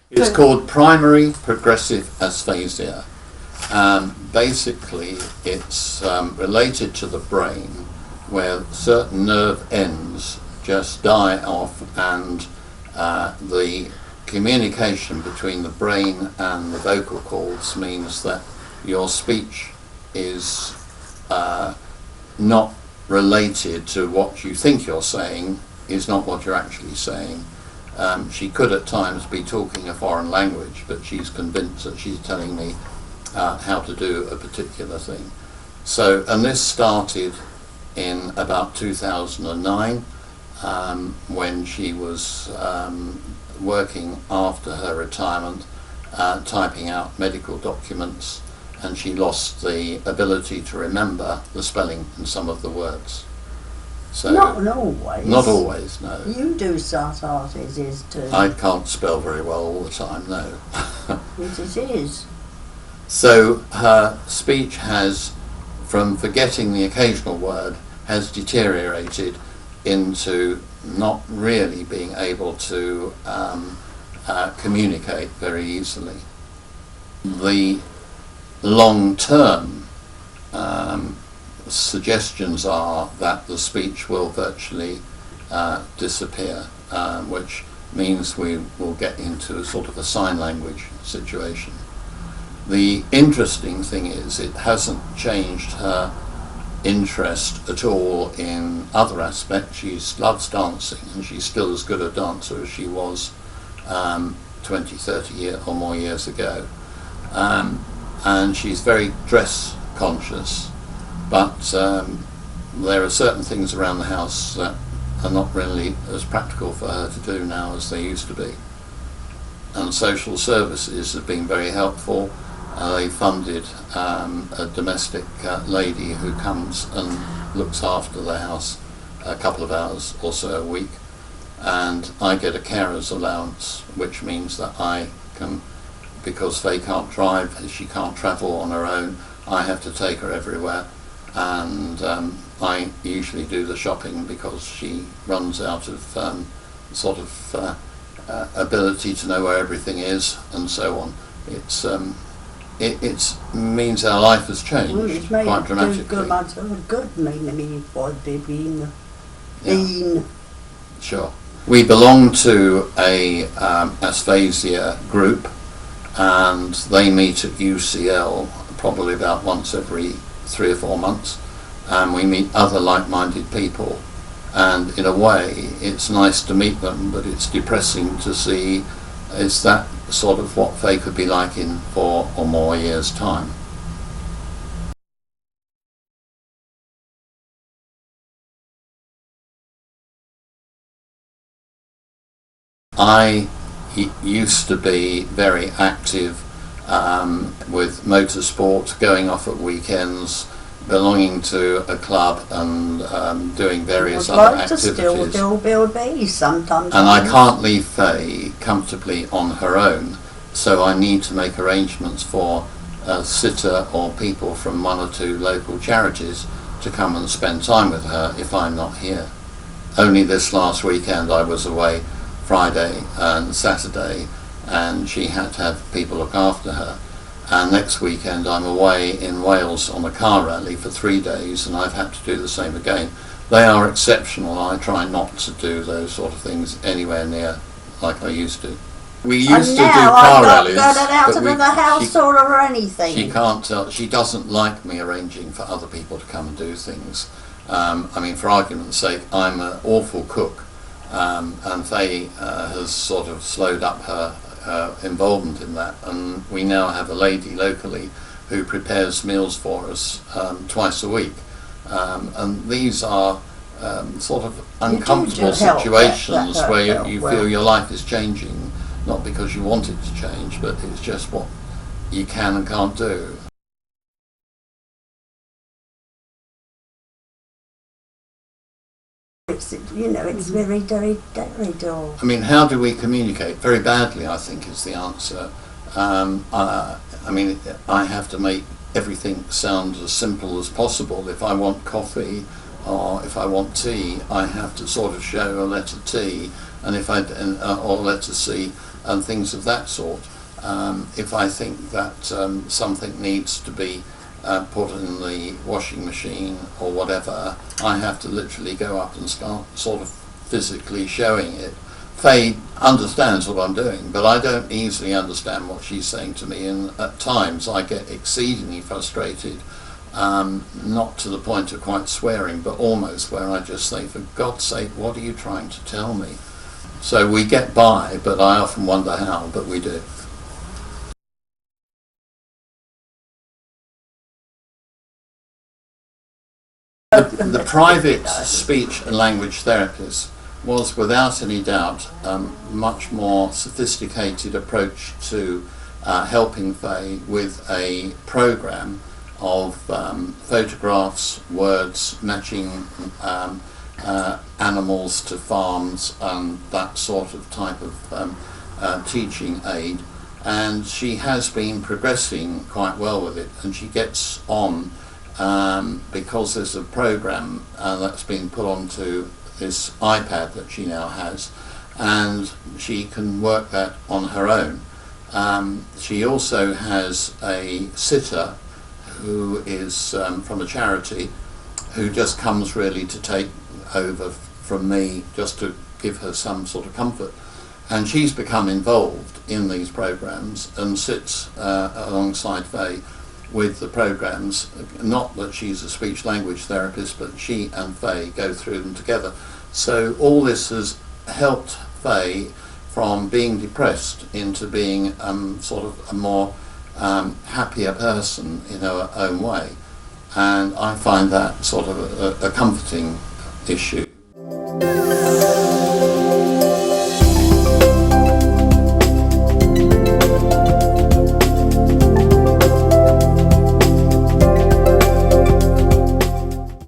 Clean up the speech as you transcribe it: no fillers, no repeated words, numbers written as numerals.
It's called primary progressive aphasia. Basically, it's related to the brain, where certain nerve ends just die off, and the communication between the brain and the vocal cords means that your speech is not related to what you think you're saying, is not what you're actually saying. She could at times be talking a foreign language, but she's convinced that she's telling me how to do a particular thing. So, and this started in about 2009 when she was working after her retirement, typing out medical documents, and she lost the ability to remember the spelling in some of the words. So, not always. Not always, no. You do start RCSLTs too. I can't spell very well all the time, no. It is. So her speech has, from forgetting the occasional word, has deteriorated into not really being able to communicate very easily. The long-term suggestions are that the speech will virtually disappear, which means we will get into sort of a sign language situation. The interesting thing is it hasn't changed her interest at all in other aspects. She loves dancing, and she's still as good a dancer as she was 20, 30 or more years ago. And she's very dress conscious, but there are certain things around the house that are not really as practical for her to do now as they used to be. And social services have been very helpful. They funded a domestic lady who comes and looks after the house a couple of hours or so a week, and I get a carer's allowance, which means that I can, because Faye can't drive, she can't travel on her own, I have to take her everywhere, and I usually do the shopping because she runs out of sort of ability to know where everything is and so on. It means our life has changed quite dramatically. Good, maybe for the being. Sure. We belong to a aphasia group, and they meet at UCL probably about once every 3 or 4 months, and we meet other like-minded people, and in a way it's nice to meet them, but it's depressing to see is that sort of what Faye could be like in 4 or more years' time. I used to be very active with motorsport, going off at weekends, belonging to a club, and doing various other activities. Sometimes. And I can't leave Faye comfortably on her own, so I need to make arrangements for a sitter or people from 1 or 2 local charities to come and spend time with her if I'm not here. Only this last weekend I was away Friday and Saturday, and she had to have people look after her. And next weekend I'm away in Wales on a car rally for 3 days, and I've had to do the same again. They are exceptional. I try not to do those sort of things anywhere near like I used to. We used to do car rallies, anything. She can't tell. She doesn't like me arranging for other people to come and do things. I mean, for argument's sake, I'm an awful cook, and Faye has sort of slowed up her involvement in that, and we now have a lady locally who prepares meals for us twice a week, and these are sort of uncomfortable situations where you feel your life is changing, not because you want it to change, but it's just what you can and can't do. It's, you know, it's very, very, very dull. I mean, how do we communicate? Very badly, I think, is the answer. I mean, I have to make everything sound as simple as possible. If I want coffee or if I want tea, I have to sort of show a letter T, and if I or letter C, and things of that sort. If I think that something needs to be put in the washing machine or whatever, I have to literally go up and start sort of physically showing it. Faye understands what I'm doing, but I don't easily understand what she's saying to me, and at times I get exceedingly frustrated, not to the point of quite swearing, but almost where I just say, for God's sake, what are you trying to tell me? So we get by, but I often wonder how, but we do. The private speech and language therapist was without any doubt a much more sophisticated approach to helping Faye with a program of photographs, words, matching animals to farms, and that sort of type of teaching aid. And she has been progressing quite well with it, and she gets on because there's a program that's been put onto this iPad that she now has, and she can work that on her own. She also has a sitter who is from a charity, who just comes really to take over from me, just to give her some sort of comfort. And she's become involved in these programs and sits alongside Faye with the programs. Not that she's a speech language therapist, but she and Faye go through them together. So all this has helped Faye from being depressed into being sort of a more happier person in her own way. And I find that sort of a comforting issue.